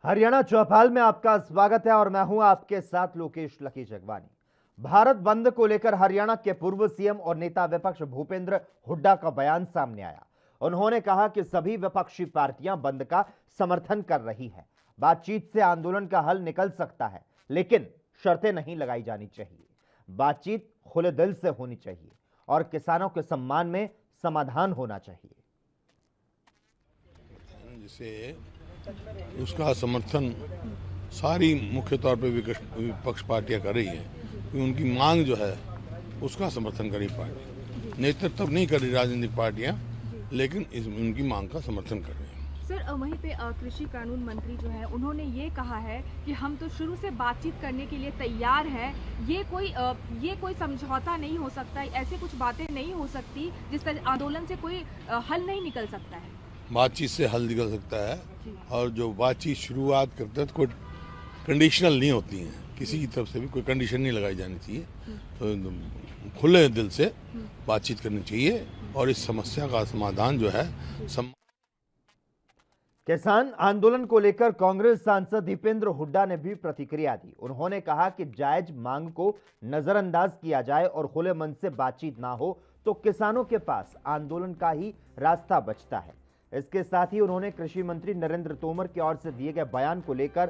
हरियाणा चौपाल में आपका स्वागत है और मैं हूं आपके साथ लोकेश लकी जगवानी। भारत बंद को लेकर हरियाणा के पूर्व सीएम और नेता विपक्ष भूपेंद्र हुड्डा का बयान सामने आया। उन्होंने कहा कि सभी विपक्षी पार्टियां बंद का समर्थन कर रही हैं। बातचीत से आंदोलन का हल निकल सकता है, लेकिन शर्तें नहीं लगाई जानी चाहिए। बातचीत खुले दिल से होनी चाहिए और किसानों के सम्मान में समाधान होना चाहिए। जिसे उसका समर्थन सारी मुख्य तौर पर विपक्ष पार्टियां कर रही हैं कि उनकी मांग जो है उसका समर्थन कर रही पार्टी। नेतृत्व नहीं कर रही राजनीतिक पार्टियां, लेकिन उनकी मांग का समर्थन कर रही हैं। सर, वहीं पे कृषि कानून मंत्री जो है उन्होंने ये कहा है कि हम तो शुरू से बातचीत करने के लिए तैयार हैं। ये कोई समझौता नहीं हो सकता, ऐसे कुछ बातें नहीं हो सकती जिस तरह आंदोलन से कोई हल नहीं निकल सकता है। बातचीत से हल निकल सकता है, और जो बातचीत शुरुआत करते हैं तो कोई कंडीशनल नहीं होती है, किसी की तरफ से भी कोई कंडीशन नहीं लगाई जानी चाहिए। तो खुले दिल से बातचीत करनी चाहिए और इस समस्या का समाधान जो है किसान आंदोलन को लेकर कांग्रेस सांसद दीपेंद्र हुड्डा ने भी प्रतिक्रिया दी। उन्होंने कहा कि जायज मांग को नजरअंदाज किया जाए और खुले मन से बातचीत ना हो तो किसानों के पास आंदोलन का ही रास्ता बचता है। इसके साथ ही उन्होंने कृषि मंत्री नरेंद्र तोमर की ओर से दिए गए बयान को लेकर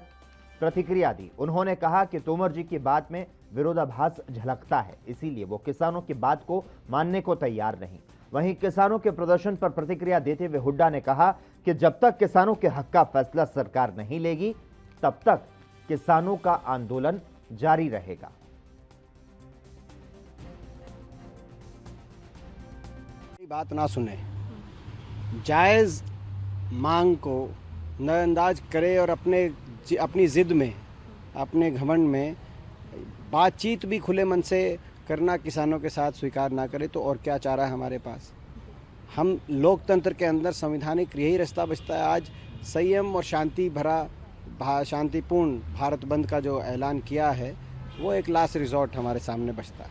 प्रतिक्रिया दी। उन्होंने कहा कि तोमर जी की बात में विरोधाभास झलकता है, इसीलिए वो किसानों की बात को मानने को तैयार नहीं। वहीं किसानों के प्रदर्शन पर प्रतिक्रिया देते हुए हुड्डा ने कहा कि जब तक किसानों के हक का फैसला सरकार नहीं लेगी, तब तक किसानों का आंदोलन जारी रहेगा। बात ना सुने, जायज़ मांग को नज़रअंदाज करे और अपनी ज़िद में, अपने घमंड में बातचीत भी खुले मन से करना किसानों के साथ स्वीकार ना करे तो और क्या चारा है हमारे पास। हम लोकतंत्र के अंदर संवैधानिक यही रास्ता बचता है। आज संयम और शांतिपूर्ण भारत बंद का जो ऐलान किया है वो एक लास्ट रिजॉर्ट हमारे सामने बचता है।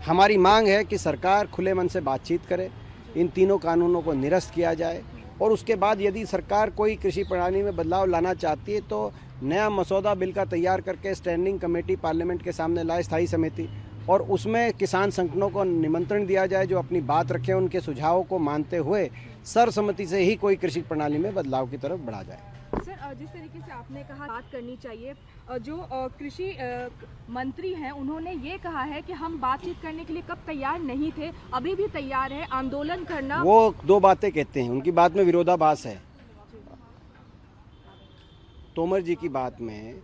हमारी मांग है कि सरकार खुले मन से बातचीत करे, इन तीनों कानूनों को निरस्त किया जाए और उसके बाद यदि सरकार कोई कृषि प्रणाली में बदलाव लाना चाहती है तो नया मसौदा बिल का तैयार करके स्टैंडिंग कमेटी पार्लियामेंट के सामने लाए, स्थायी समिति, और उसमें किसान संगठनों को निमंत्रण दिया जाए जो अपनी बात रखें, उनके सुझावों को मानते हुए सर्वसम्मति से ही कोई कृषि प्रणाली में बदलाव की तरफ बढ़ा जाए। सर, जिस तरीके से आपने कहा बात करनी चाहिए, जो कृषि मंत्री हैं उन्होंने ये कहा है कि हम बातचीत करने के लिए कब तैयार नहीं थे, अभी भी तैयार है आंदोलन करना। वो दो बातें कहते हैं, उनकी बात में विरोधाभास है। तोमर जी की बात में,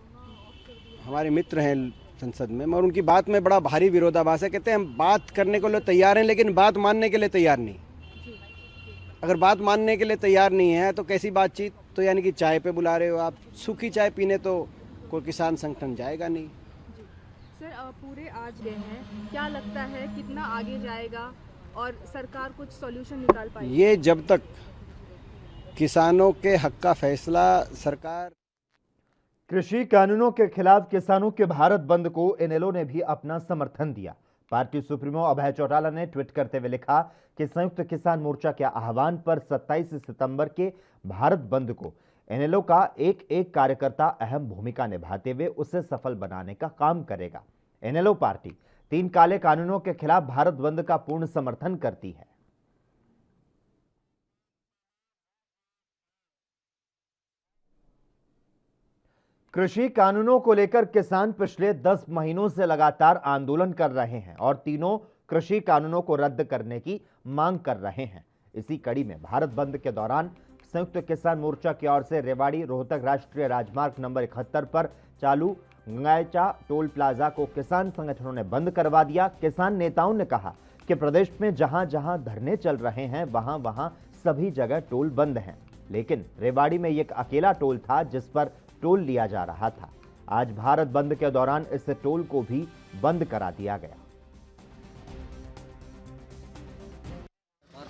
हमारे मित्र हैं संसद में, मगर उनकी बात में बड़ा भारी विरोधाभास है। कहते हैं हम बात करने को लिए तैयार हैं लेकिन बात मानने के लिए तैयार नहीं। अगर बात मानने के लिए तैयार नहीं है तो कैसी बातचीत? तो यानी कि चाय पे बुला रहे हो आप, सूखी चाय पीने तो कोई किसान संगठन जाएगा नहीं। सर, पूरे आज गए हैं, क्या लगता है कितना आगे जाएगा और सरकार कुछ सॉल्यूशन निकाल पाएगी? ये जब तक किसानों के हक का फैसला सरकार। कृषि कानूनों के खिलाफ किसानों के भारत बंद को इनेलो ने भी अपना समर्थन दिया। पार्टी सुप्रीमो अभय चौटाला ने ट्वीट करते हुए लिखा कि संयुक्त किसान मोर्चा के आह्वान पर 27 सितंबर के भारत बंद को इनेलो का एक एक कार्यकर्ता अहम भूमिका निभाते हुए उसे सफल बनाने का काम करेगा। इनेलो पार्टी 3 काले कानूनों के खिलाफ भारत बंद का पूर्ण समर्थन करती है। कृषि कानूनों को लेकर किसान पिछले 10 महीनों से लगातार आंदोलन कर रहे हैं और तीनों कृषि कानूनों को रद्द करने की मांग कर रहे हैं। इसी कड़ी में भारत बंद के दौरान संयुक्त किसान मोर्चा की ओर से रेवाड़ी रोहतक राष्ट्रीय राजमार्ग नंबर 71 पर चालू गंगायचा टोल प्लाजा को किसान संगठनों ने बंद करवा दिया। किसान नेताओं ने कहा कि प्रदेश में जहां जहां धरने चल रहे हैं वहां वहां सभी जगह टोल बंद हैं, लेकिन रेवाड़ी में एक अकेला टोल था जिस पर टोल लिया जा रहा था। आज भारत बंद के दौरान इस टोल को भी बंद करा दिया गया।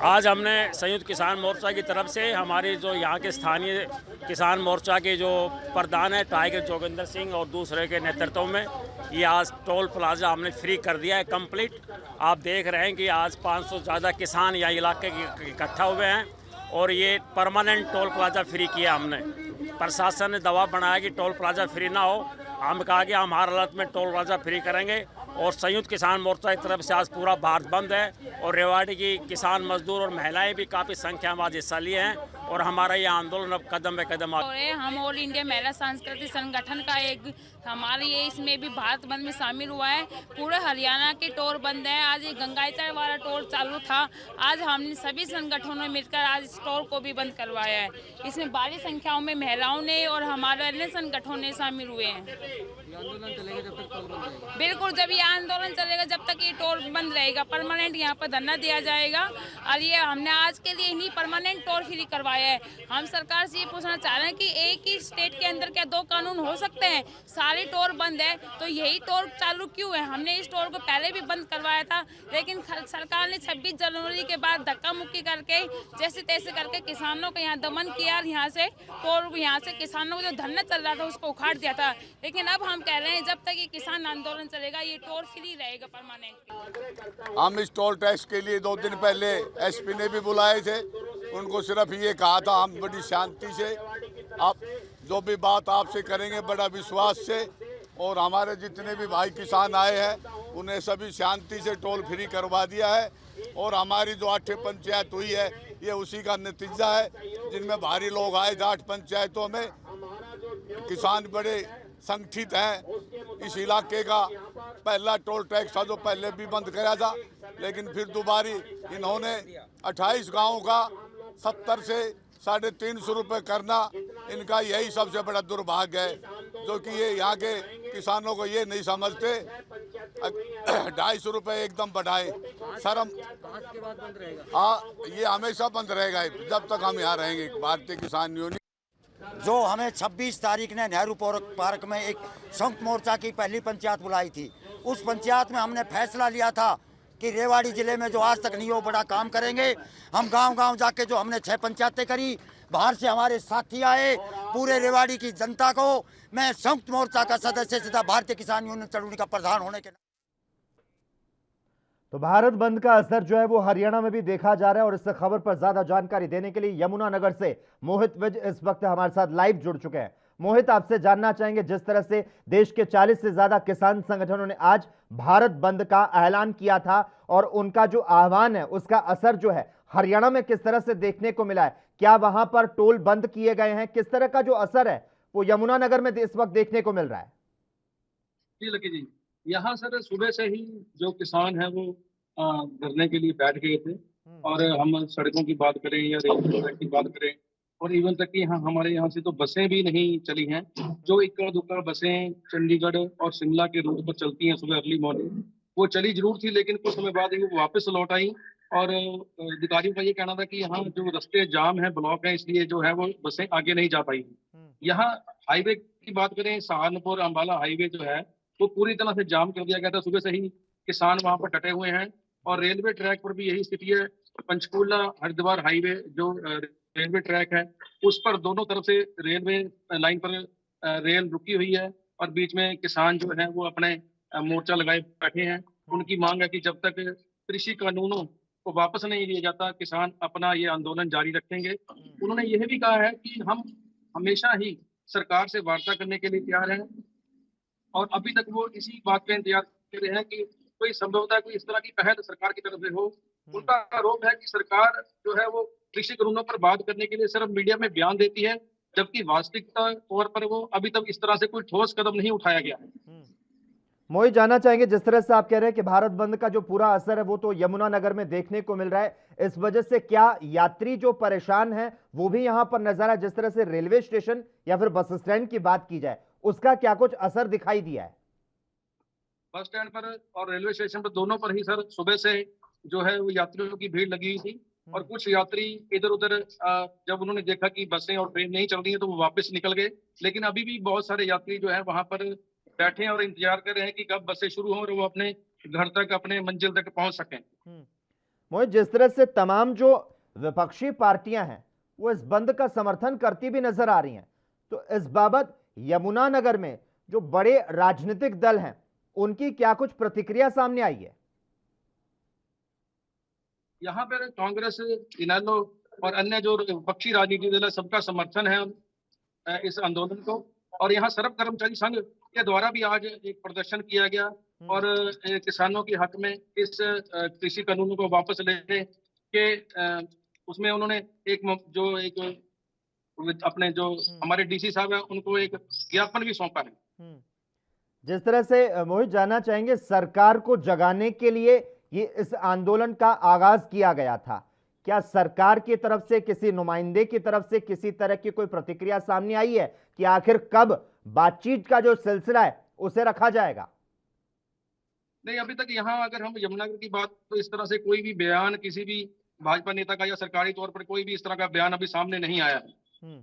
आज हमने संयुक्त किसान मोर्चा की तरफ से हमारे जो यहाँ के स्थानीय किसान मोर्चा के जो प्रधान है टाइगर जोगिंदर सिंह और दूसरे के नेतृत्व में ये आज टोल प्लाजा हमने फ्री कर दिया है कंप्लीट। आप देख रहे हैं कि आज 500 से ज़्यादा किसान यहाँ इलाके के इकट्ठा हुए हैं और ये परमानेंट टोल प्लाजा फ्री किया हमने। प्रशासन ने दबाव बनाया कि टोल प्लाजा फ्री ना हो। हम कहा कि हम हर हालत में टोल प्लाजा फ्री करेंगे। और संयुक्त किसान मोर्चा की तरफ से आज पूरा भारत बंद है और रेवाड़ी की किसान मजदूर और महिलाएं भी काफ़ी संख्या में आज हिस्सा लिए हैं और हमारा ये आंदोलन अब कदम पे कदम हम ऑल इंडिया महिला सांस्कृतिक संगठन का एक हमारे ये इसमें भी भारत बंद में शामिल हुआ है। पूरे हरियाणा के टोल बंद है। आज ये गंगाईचर वाला टोल चालू था। आज हमने सभी संगठनों ने मिलकर आज इस टोल को भी बंद करवाया है। इसमें भारी संख्याओं में महिलाओं ने और हमारे अन्य संगठनों ने शामिल हुए हैं। आंदोलन चलेगा जब तक टोल बंद रहेगा। बिल्कुल, जब ये आंदोलन चलेगा जब तक ये टोल बंद रहेगा। परमानेंट यहाँ पर धरना दिया जाएगा और ये हमने आज के लिए इन्हीं परमानेंट टोल फ्री करवाया है। हम सरकार से ये पूछना चाह रहे हैं कि एक ही स्टेट के अंदर क्या दो कानून हो सकते हैं? सारे टोल बंद है तो यही टोल चालू क्यों है? हमने इस टोल को पहले भी बंद करवाया था, लेकिन सरकार ने 26 जनवरी के बाद धक्का मुक्की करके जैसे तैसे करके किसानों को यहाँ दमन किया और यहाँ से किसानों को जो धरना चल रहा था उसको उखाड़ दिया था। लेकिन अब हम कह रहे हैं जब तक ये किसान आंदोलन चलेगा ये टोल फ्री रहेगा परमानेंट। हम इस टोल टैक्स के लिए 2 दिन पहले एसपी ने भी बुलाए थे। उनको सिर्फ ये कहा था हम बड़ी शांति से आप जो भी बात आपसे करेंगे बड़ा विश्वास से, और हमारे जितने भी भाई किसान आए हैं उन्हें सभी शांति से टोल फ्री करवा दिया है। और हमारी जो 8 पंचायत हुई है ये उसी का नतीजा है, जिनमें भारी लोग आए थे। 8 पंचायतों में किसान बड़े संगठित हैं। इस इलाके का पहला टोल टैक्स था जो पहले भी बंद कराया था, लेकिन फिर दोबारा इन्होंने 28 गाँव का 70 से 350 रुपये करना इनका यही सबसे बड़ा दुर्भाग्य है, जो कि ये यहाँ के किसानों को ये नहीं समझते। 250 रुपये एकदम बढ़ाए शर्म। के बाद बंद रहेगा। हाँ, ये हमेशा बंद रहेगा जब तक हम यहाँ रहेंगे। भारतीय किसान यूनियन जो हमें 26 तारीख ने नेहरू पार्क में एक संयुक्त मोर्चा की पहली पंचायत बुलाई थी, उस पंचायत में हमने फैसला लिया था कि रेवाड़ी जिले में जो आज तक नहीं हो बड़ा काम करेंगे। हम गांव-गांव जाके जो हमने 6 पंचायतें करी, बाहर से हमारे साथी आए, पूरे रेवाड़ी की जनता को मैं संयुक्त मोर्चा का सदस्य तथा भारतीय किसान यूनियन चळवळी का प्रधान होने के। तो भारत बंद का असर जो है वो हरियाणा में भी देखा जा रहा है और इस खबर पर ज्यादा जानकारी देने के लिए यमुनानगर से मोहित विज इस वक्त हमारे साथ लाइव जुड़ चुके हैं। मोहित, आपसे जानना चाहेंगे जिस तरह से देश के 40 से ज्यादा किसान संगठनों ने आज भारत बंद का ऐलान किया था और उनका जो आह्वान है उसका असर जो है हरियाणा में किस तरह से देखने को मिला है? क्या वहां पर टोल बंद किए गए हैं? किस तरह का जो असर है वो यमुनानगर में इस वक्त देखने को मिल रहा है? जी लकी जी, यहाँ सर सुबह से ही जो किसान है वो धरने के लिए बैठ गए थे। और हम सड़कों की बात करें या रेल की बात करें और इवन तक कि हमारे यहाँ से तो बसें भी नहीं चली हैं। जो इक्का दुक्का बसें चंडीगढ़ और शिमला के रूट पर चलती हैं सुबह अर्ली मॉर्निंग, वो चली जरूर थी, लेकिन कुछ समय बाद ही वो वापस लौट आई। और अधिकारियों का ये कहना था कि यहाँ जो रास्ते जाम है, ब्लॉक है, इसलिए जो है वो बसें आगे नहीं जा पाई। यहाँ हाईवे की बात करें, सहारनपुर अम्बाला हाईवे जो है वो पूरी तरह से जाम कर दिया गया था। सुबह से ही किसान वहाँ पर डटे हुए हैं और रेलवे ट्रैक पर भी यही स्थिति है। पंचकूला हरिद्वार हाईवे जो रेलवे ट्रैक है उस पर दोनों तरफ से रेलवे लाइन पर रेल रुकी हुई है और बीच में किसान जो है वो अपने मोर्चा लगाए बैठे हैं। उनकी मांग है कि जब तक कृषि कानूनों को वापस नहीं लिया जाता किसान अपना ये आंदोलन जारी रखेंगे। उन्होंने यह भी कहा है कि हम हमेशा ही सरकार से वार्ता करने के लिए तैयार हैं और अभी तक वो इसी बात का इंतजार कर रहे हैं कि कोई संभवतः कोई इस तरह की पहल सरकार की तरफ से हो। उनका आरोप है कि सरकार जो है वो कृषि कानूनों पर बात करने के लिए सिर्फ मीडिया में बयान देती है, जबकि वास्तविकता तौर पर वो अभी तक इस तरह से कोई ठोस कदम नहीं उठाया गया है। मोहित, जानना चाहेंगे जिस तरह से आप कह रहे हैं कि भारत बंद का जो पूरा असर है वो तो यमुनानगर में देखने को मिल रहा है, इस वजह से क्या यात्री जो परेशान हैं वो भी यहां पर नजर आए? जिस तरह से रेलवे स्टेशन या फिर बस स्टैंड की बात की जाए उसका क्या कुछ असर दिखाई दिया है? बस स्टैंड पर और रेलवे स्टेशन पर दोनों पर ही सर सुबह से जो है वो यात्रियों की भीड़ लगी हुई थी और कुछ यात्री इधर उधर जब उन्होंने देखा कि बसें और ट्रेन नहीं चल रही हैं तो वो वापस निकल गए। लेकिन अभी भी बहुत सारे यात्री जो है वहां पर बैठे हैं और इंतजार कर रहे हैं कि कब बसें शुरू हों और वो अपने घर तक अपने मंजिल तक पहुंच सकें। मोहित, जिस तरह से तमाम जो विपक्षी पार्टियां हैं वो इस बंद का समर्थन करती भी नजर आ रही हैं, तो इस बाबत यमुनानगर में जो बड़े राजनीतिक दल हैं उनकी क्या कुछ प्रतिक्रिया सामने आई है? यहाँ पर कांग्रेस, इनेलो और अन्य जो विपक्षी राजनीतिक दल है सबका समर्थन है इस आंदोलन को। और यहाँ सर्व कर्मचारी संघ के द्वारा भी आज एक प्रदर्शन किया गया और किसानों के हक में इस कृषि कानूनों को वापस लेने के उसमें उन्होंने एक अपने जो हमारे डीसी साहब हैं उनको एक ज्ञापन भी सौंपा है। जिस तरह से मोहित जानना चाहेंगे, सरकार को जगाने के लिए ये इस आंदोलन का आगाज किया गया था, क्या सरकार की तरफ से किसी नुमाइंदे की तरफ से किसी तरह की कोई प्रतिक्रिया सामने आई है कि आखिर कब बातचीत का जो सिलसिला है उसे रखा जाएगा? नहीं, अभी तक यहाँ अगर हम यमुनानगर की बात, तो इस तरह से कोई भी बयान किसी भी भाजपा नेता का या सरकारी तौर पर कोई भी इस तरह का बयान अभी सामने नहीं आया है।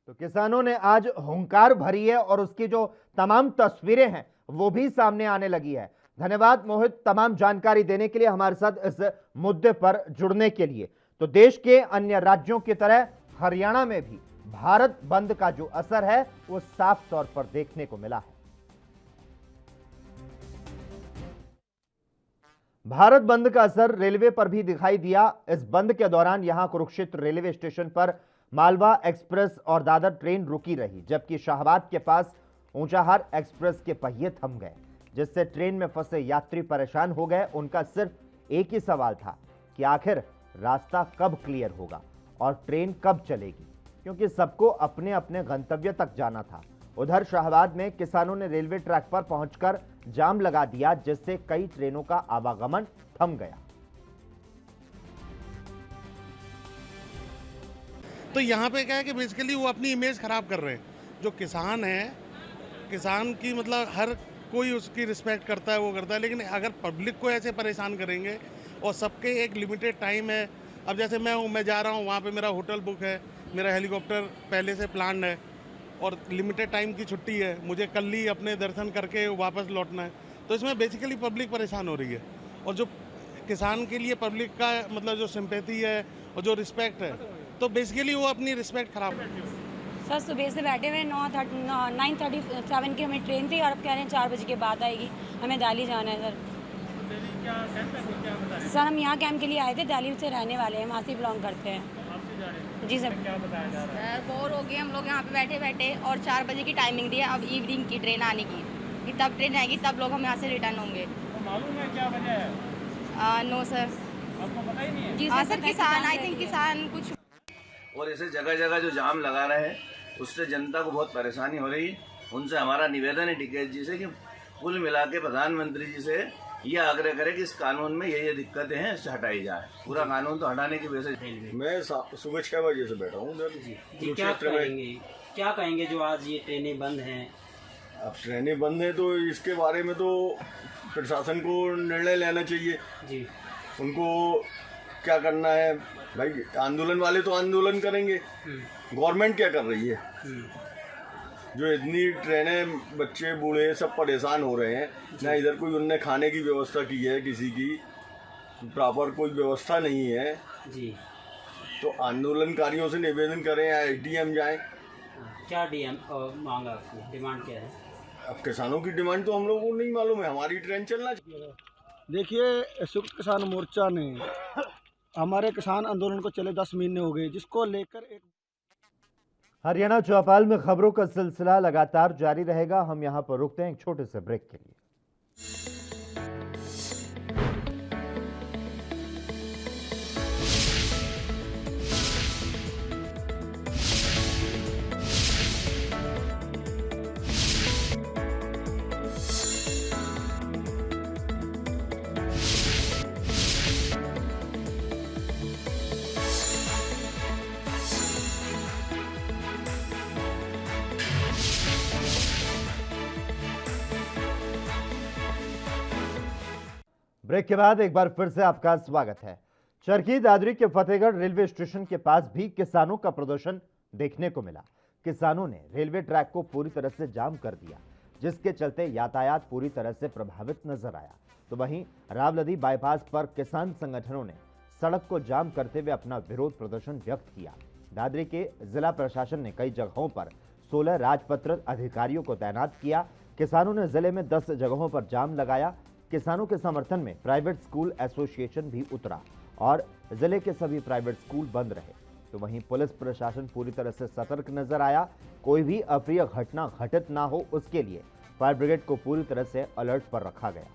तो किसानों ने आज हुंकार भरी है और उसकी जो तमाम तस्वीरें हैं वो भी सामने आने लगी है। धन्यवाद मोहित, तमाम जानकारी देने के लिए, हमारे साथ इस मुद्दे पर जुड़ने के लिए। तो देश के अन्य राज्यों की तरह हरियाणा में भी भारत बंद का जो असर है वो साफ तौर पर देखने को मिला है। भारत बंद का असर रेलवे पर भी दिखाई दिया। इस बंद के दौरान यहां कुरुक्षेत्र रेलवे स्टेशन पर मालवा एक्सप्रेस और दादर ट्रेन रुकी रही, जबकि शाहबाद के पास ऊंचाहार एक्सप्रेस के पहिए थम गए, जिससे ट्रेन में फंसे यात्री परेशान हो गए। उनका सिर्फ एक ही सवाल था कि आखिर रास्ता कब क्लियर होगा और ट्रेन कब चलेगी, क्योंकि सबको अपने अपने गंतव्य तक जाना था। उधर शाहबाद में किसानों ने रेलवे ट्रैक पर पहुंचकर जाम लगा दिया, जिससे कई ट्रेनों का आवागमन थम गया। तो यहाँ पे क्या है कि बेसिकली वो अपनी इमेज खराब कर रहे हैं। जो किसान है, किसान की मतलब हर कोई उसकी रिस्पेक्ट करता है, वो करता है, लेकिन अगर पब्लिक को ऐसे परेशान करेंगे और सबके एक लिमिटेड टाइम है। अब जैसे मैं जा रहा हूँ, वहाँ पे मेरा होटल बुक है, मेरा हेलीकॉप्टर पहले से प्लान है और लिमिटेड टाइम की छुट्टी है, मुझे कल ही अपने दर्शन करके वापस लौटना है। तो इसमें बेसिकली पब्लिक परेशान हो रही है और जो किसान के लिए पब्लिक का मतलब जो सिंपैथी है और जो रिस्पेक्ट है, तो बेसिकली वो अपनी रिस्पेक्ट खराब है। सर सुबह से बैठे हुए 9:37 की हमें ट्रेन थी और अब कह रहे हैं 4 बजे के बाद आएगी। हमें दिल्ली जाना है सर। हम यहाँ कैंप के लिए आए थे, दिल्ली से रहने वाले हैं, वहाँ से बिलोंग करते हैं। जी सर। सर बोर हो गए हम लोग यहाँ पे बैठे बैठे और 4 बजे की टाइमिंग दी है अब इवनिंग की ट्रेन आने की, कि तब ट्रेन आएगी तब लोग हम यहाँ से रिटर्न होंगे। तो मालूम है क्या वजह है? नो सर, आपको पता ही नहीं है? जी सर, किसान आई थिंक किसान कुछ। और ऐसे जगह जगह जो जाम लगा रहे हैं उससे जनता को बहुत परेशानी हो रही है। उनसे हमारा निवेदन है टिकैत जी से कि कुल मिला के प्रधानमंत्री जी से ये आग्रह करें कि इस कानून में ये दिक्कतें हैं, इससे हटाई जाए। पूरा कानून तो हटाने की वजह से। मैं सुबह 6 बजे से बैठा हूँ जी। क्या कहेंगे जो आज ये ट्रेनें बंद हैं? अब ट्रेनें बंद हैं तो इसके बारे में तो प्रशासन को निर्णय लेना चाहिए जी। उनको क्या करना है भाई। आंदोलन वाले तो आंदोलन करेंगे, गवर्नमेंट क्या कर रही है? जो इतनी ट्रेनें, बच्चे बूढ़े सब परेशान हो रहे हैं, ना इधर कोई उनने खाने की व्यवस्था की है, किसी की प्रॉपर कोई व्यवस्था नहीं है जी। तो आंदोलनकारियों से निवेदन करें या एसडीएम जाएं। क्या डीएम मांगा आपकी डिमांड क्या है? अब किसानों की डिमांड तो हम लोगों को नहीं मालूम है, हमारी ट्रेन चलना चाहिए। देखिए, संयुक्त किसान मोर्चा ने हमारे किसान आंदोलन को चले 10 महीने हो गए, जिसको लेकर एक हरियाणा चौपाल में खबरों का सिलसिला लगातार जारी रहेगा। हम यहां पर रुकते हैं एक छोटे से ब्रेक के लिए। ब्रेक के बाद एक बार फिर से आपका स्वागत है। चरखी दादरी के फतेहगढ़ रेलवे स्टेशन के पास भी किसानों का प्रदर्शन देखने को मिला। किसानों ने रेलवे ट्रैक को पूरी तरह से जाम कर दिया, जिसके चलते यातायात पूरी तरह से प्रभावित नजर आया। तो वहीं रावलदी बाईपास पर किसान संगठनों ने सड़क को जाम करते हुए अपना विरोध प्रदर्शन व्यक्त किया। दादरी के जिला प्रशासन ने कई जगहों पर 16 राजपत्र अधिकारियों को तैनात किया। किसानों ने जिले में 10 जगहों पर जाम लगाया। किसानों के समर्थन में प्राइवेट स्कूल एसोसिएशन भी उतरा और जिले के सभी प्राइवेट स्कूल बंद रहे। तो वहीं पुलिस प्रशासन पूरी तरह से सतर्क नजर आया। कोई भी अप्रिय घटना घटित ना हो, उसके लिए फायर ब्रिगेड को पूरी तरह से अलर्ट पर रखा गया।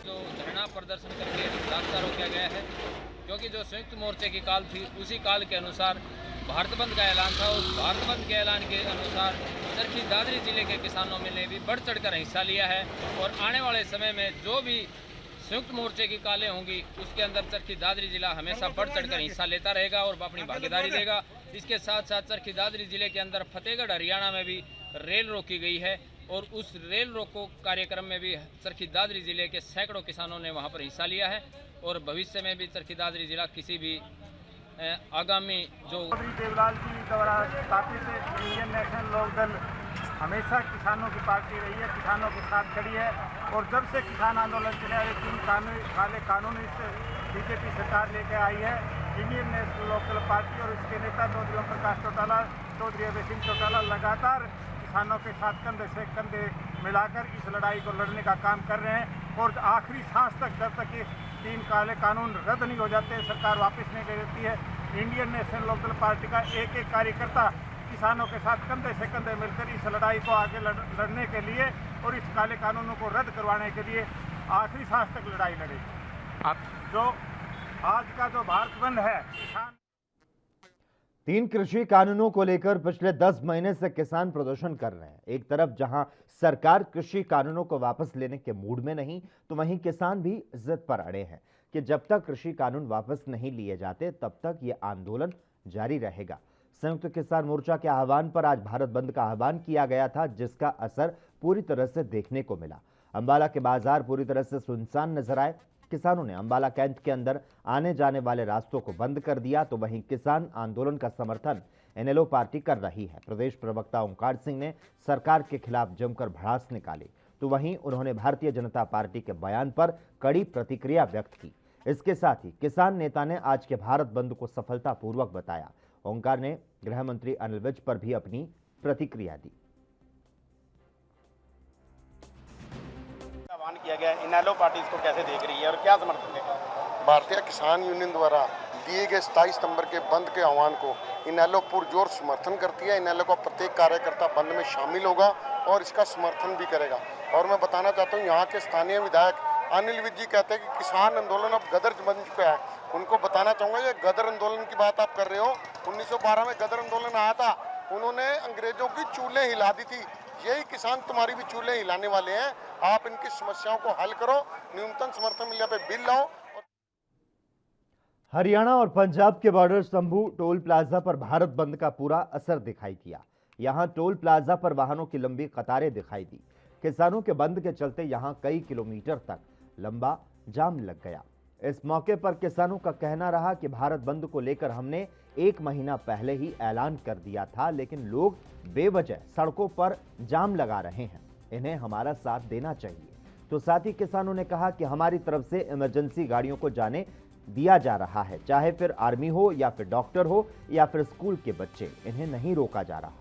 जो धरना प्रदर्शन करके रास्ता रोका गया है, क्योंकि जो संयुक्त मोर्चे की काल थी उसी काल के अनुसार भारत बंद का ऐलान था। उस भारत बंद के ऐलान के अनुसार चरखी दादरी जिले के किसानों ने भी बढ़ चढ़कर हिस्सा लिया है और आने वाले समय में जो भी संयुक्त मोर्चे की कालें होंगी उसके अंदर चरखी दादरी जिला हमेशा बढ़ चढ़कर हिस्सा लेता रहेगा और अपनी भागीदारी देगा। इसके साथ साथ चरखी दादरी जिले के अंदर फतेहगढ़ हरियाणा में भी रेल रोकी गई है और उस रेल रोको कार्यक्रम में भी चरखी दादरी जिले के सैकड़ों किसानों ने वहां पर हिस्सा लिया है और भविष्य में भी चरखी दादरी जिला किसी भी आगामी जो देवलाल जी द्वारा स्थापित इंडियन नेशनल लोकदल हमेशा किसानों की पार्टी रही है, किसानों के साथ खड़ी है और जब से किसान आंदोलन चले आए 3 काले कानून इस बीजेपी सरकार लेकर आई है। इंडियन नेशनल लोकदल पार्टी और इसके नेता चौधरी ओम प्रकाश चौटाला, चौधरी अभय सिंह चौटाला लगातार किसानों के साथ कंधे से कंधे मिलाकर इस लड़ाई को लड़ने का काम कर रहे हैं और आखिरी सांस तक, जब तक ये 3 काले कानून रद्द नहीं हो जाते, सरकार वापस नहीं देती है, इंडियन नेशनल लोकदल पार्टी का एक एक कार्यकर्ता किसानों के साथ कंधे से कंधे मिलकर इस लड़ाई को आगे लड़ने के लिए और इस काले कानूनों को रद्द करवाने के लिए आखिरी सांस तक लड़ाई लड़ेगी। जो आज का जो भारत बंद है, किसान 3 कृषि कानूनों को लेकर पिछले 10 महीने से किसान प्रदर्शन कर रहे हैं। एक तरफ जहां सरकार कृषि कानूनों को वापस लेने के मूड में नहीं, तो वहीं किसान भी जिद पर अड़े हैं कि जब तक कृषि कानून वापस नहीं लिए जाते तब तक ये आंदोलन जारी रहेगा। संयुक्त किसान मोर्चा के आह्वान पर आज भारत बंद का आह्वान किया गया था, जिसका असर पूरी तरह से देखने को मिला। अंबाला के बाजार पूरी तरह से सुनसान नजर आए। किसानों ने अंबाला कैंट के अंदर आने जाने वाले रास्तों को बंद कर दिया, तो वहीं किसान आंदोलन का समर्थन एनएलओ पार्टी कर रही है। प्रदेश प्रवक्ता ओंकार सिंह ने सरकार के खिलाफ जमकर भड़ास निकाली, तो वहीं उन्होंने भारतीय जनता पार्टी के बयान पर कड़ी प्रतिक्रिया व्यक्त की। इसके साथ ही किसान नेता ने आज के भारत बंद को सफलतापूर्वक बताया। ओंकार ने गृह मंत्री अनिल विज पर भी अपनी प्रतिक्रिया दी। आह्वान किया गया, इनेलो पार्टी इसको कैसे देख रही है और क्या समर्थन देगा? भारतीय किसान यूनियन द्वारा दिए गए 27 सितंबर के बंद के आह्वान को इनेलो पुरजोर समर्थन करती है। इनेलो का प्रत्येक कार्यकर्ता बंद में शामिल होगा और इसका समर्थन भी करेगा। और मैं बताना चाहता हूँ, यहाँ के स्थानीय विधायक अनिल विज जी कहते हैं कि किसान आंदोलन अब गदर बन चुका है। उनको बताना चाहूँगा, ये गदर आंदोलन की बात आप कर रहे हो, 1912 में गदर आंदोलन आया था, उन्होंने अंग्रेजों की चूल्हे हिला दी थी। यही किसान तुम्हारी भी चूल्हे हिलाने वाले हैं। आप इनकी समस्याओं को हल करो, न्यूनतम समर्थन मूल्य पे बिल लाओ। हरियाणा और पंजाब के बॉर्डर शंभू टोल प्लाजा पर भारत बंद का पूरा असर दिखाई दिया। यहां टोल प्लाजा पर वाहनों की लंबी कतारें दिखाई दी। किसानों के बंद के चलते यहां कई किलोमीटर तक लंबा जाम लग गया। इस मौके पर किसानों का कहना रहा कि भारत बंद को लेकर हमने 1 महीना पहले ही ऐलान कर दिया था, लेकिन लोग बेवजह सड़कों पर जाम लगा रहे हैं, इन्हें हमारा साथ देना चाहिए। तो साथ ही किसानों ने कहा कि हमारी तरफ से इमरजेंसी गाड़ियों को जाने दिया जा रहा है, चाहे फिर आर्मी हो या फिर डॉक्टर हो या फिर स्कूल के बच्चे, इन्हें नहीं रोका जा रहा।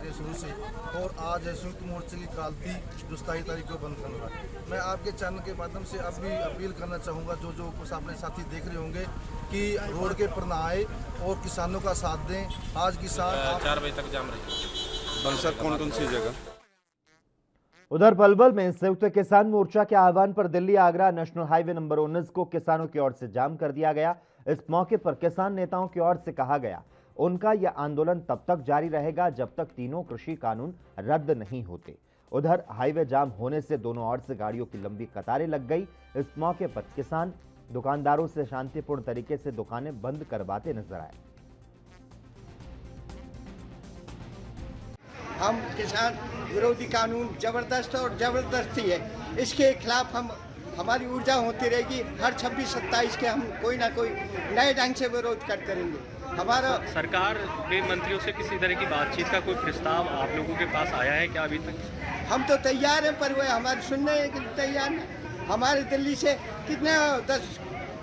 शुरू से और आज संयुक्त मोर्चे की काल थी जो 27 तारीख को बंद करना। मैं आपके चैनल के माध्यम से अब भी अपील करना चाहूँगा, जो कुछ अपने साथी देख रहे होंगे, कि रोड के पर ना आए और किसानों का साथ दें। आज किसान 4 बजे तक जाम रहेगा। सर कौन कौन सी जगह? उधर पलवल में संयुक्त किसान मोर्चा के आह्वान पर Delhi Agra national highway number 19 को किसानों की ओर से जाम कर दिया गया। इस मौके पर किसान नेताओं की ओर से कहा गया, उनका यह आंदोलन तब तक जारी रहेगा जब तक तीनों कृषि कानून रद्द नहीं होते। उधर हाईवे जाम होने से दोनों ओर से गाड़ियों की लंबी कतारें लग गई। इस मौके पर किसान दुकानदारों से शांतिपूर्ण तरीके से दुकानें बंद करवाते नजर आए। हम किसान विरोधी कानून जबरदस्त और जबरदस्ती है, इसके खिलाफ हमारी ऊर्जा होती रहेगी। हर 26-27 के हम कोई ना कोई नए ढंग से विरोध करते रहेंगे। हमारा सरकार के मंत्रियों से किसी तरह की बातचीत का कोई प्रस्ताव आप लोगों के पास आया है क्या अभी तक? हम तो तैयार हैं, पर वह हमारे सुनने के लिए तैयार नहीं। हमारे दिल्ली से कितने 10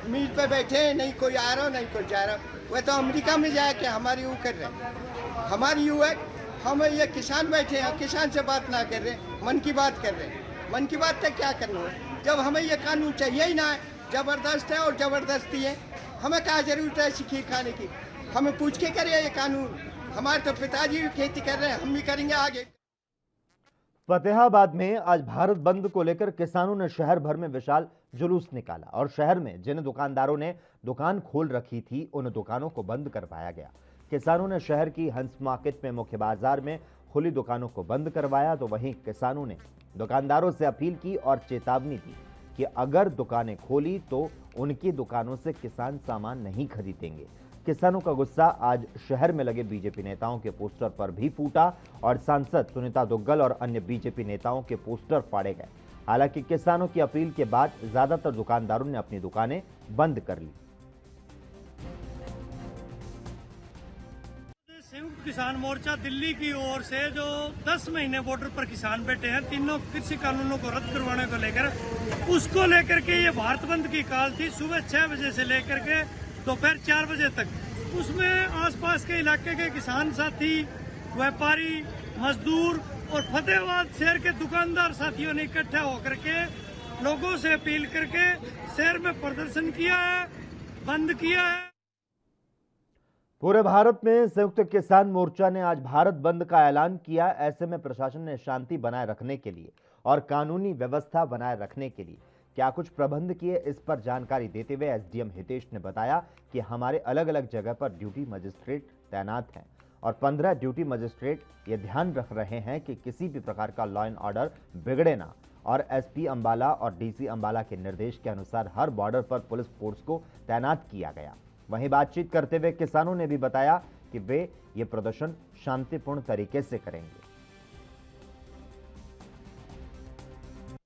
मील पे बैठे हैं, नहीं कोई आ रहा नहीं कोई जा रहा। वह तो अमेरिका में जाके हमारी वो कर रहे हैं। हमारी यू है हम ये किसान बैठे हैं, किसान से बात ना कर रहे, मन की बात कर रहे हैं। मन की बात तक क्या करना है जब हमें ये कानून चाहिए ही ना है, जबरदस्त है और जबरदस्ती है। हमें क्या जरूरत है ऐसी खीर खाने की? हमें पूछ के करें ये कानून। हमारे तो पिताजी भी खेती कर रहे हैं, हम भी करेंगे आगे। फतेहाबाद में आज भारत बंद को लेकर किसानों ने शहर भर में विशाल जुलूस निकाला और शहर में जिन दुकानदारों ने दुकान खोल रखी थी उन दुकानों को बंद करवाया गया। किसानों ने शहर की हंस मार्केट में मुख्य बाजार में खुली दुकानों को बंद करवाया, तो वहीं किसानों ने दुकानदारों से अपील की और चेतावनी दी कि अगर दुकानें खोली तो उनकी दुकानों से किसान सामान नहीं खरीदेंगे। किसानों का गुस्सा आज शहर में लगे बीजेपी नेताओं के पोस्टर पर भी फूटा और सांसद सुनीता दुग्गल और अन्य बीजेपी नेताओं के पोस्टर फाड़े गए। हालांकि किसानों की अपील के बाद ज्यादातर दुकानदारों ने अपनी दुकानें बंद कर ली। संयुक्त किसान मोर्चा दिल्ली की ओर से जो 10 महीने बॉर्डर पर किसान बैठे हैं, तीनों कृषि कानूनों को रद्द करवाने को लेकर, उसको लेकर के ये भारत बंद की काल थी सुबह 6 बजे से लेकर के दोपहर 4 बजे तक। उसमें आसपास के इलाके के किसान साथी, व्यापारी, मजदूर और फतेहाबाद शहर के दुकानदार साथियों ने इकट्ठा होकर के लोगों से अपील करके शहर में प्रदर्शन किया है, बंद किया है। पूरे भारत में संयुक्त किसान मोर्चा ने आज भारत बंद का ऐलान किया। ऐसे में प्रशासन ने शांति बनाए रखने के लिए और कानूनी व्यवस्था बनाए रखने के लिए क्या कुछ प्रबंध किए, इस पर जानकारी देते हुए एसडीएम हितेश ने बताया कि हमारे अलग अलग जगह पर ड्यूटी मजिस्ट्रेट तैनात हैं और 15 ड्यूटी मजिस्ट्रेट ये ध्यान रख रहे हैं कि किसी भी प्रकार का लॉ एंड ऑर्डर बिगड़े ना। और एसपी अंबाला और डीसी अंबाला के निर्देश के अनुसार हर बॉर्डर पर पुलिस फोर्स को तैनात किया गया। वहीं बातचीत करते हुए किसानों ने भी बताया कि वे ये प्रदर्शन शांतिपूर्ण तरीके से करेंगे।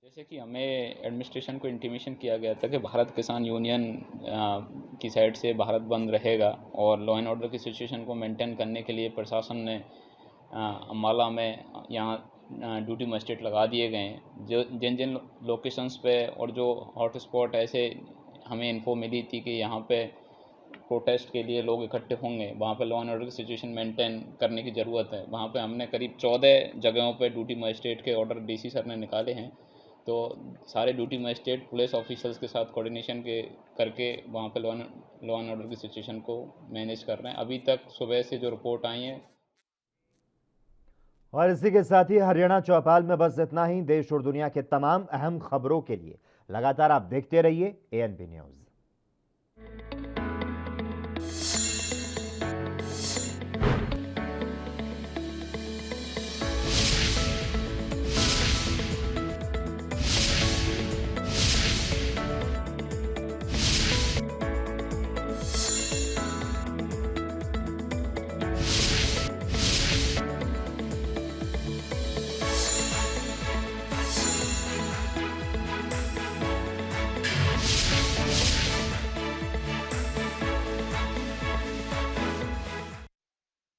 जैसे कि हमें एडमिनिस्ट्रेशन को इंटीमेशन किया गया था कि भारत किसान यूनियन की साइड से भारत बंद रहेगा और लॉ एंड ऑर्डर की सिचुएशन को मेंटेन करने के लिए प्रशासन ने अम्बाला में यहाँ ड्यूटी मजिस्ट्रेट लगा दिए गए हैं। जो जिन जिन लोकेशंस पे और जो हॉट स्पॉट ऐसे हमें इन्फो मिली थी कि यहाँ पे प्रोटेस्ट के लिए लोग इकट्ठे होंगे, वहाँ पे लॉ एंड ऑर्डर की सिचुएशन मेंटेन करने की ज़रूरत है। वहाँ पे हमने करीब 14 जगहों पे ड्यूटी मजिस्ट्रेट के ऑर्डर डीसी सर ने निकाले हैं। तो सारे ड्यूटी मजिस्ट्रेट पुलिस ऑफिसर्स के साथ कोऑर्डिनेशन करके वहाँ पे लॉ एंड ऑर्डर की सिचुएशन को मैनेज कर रहे हैं। अभी तक सुबह से जो रिपोर्ट आई है। और इसी के साथ ही हरियाणा चौपाल में बस इतना ही। देश और दुनिया के तमाम अहम खबरों के लिए लगातार आप देखते रहिए ANP न्यूज़।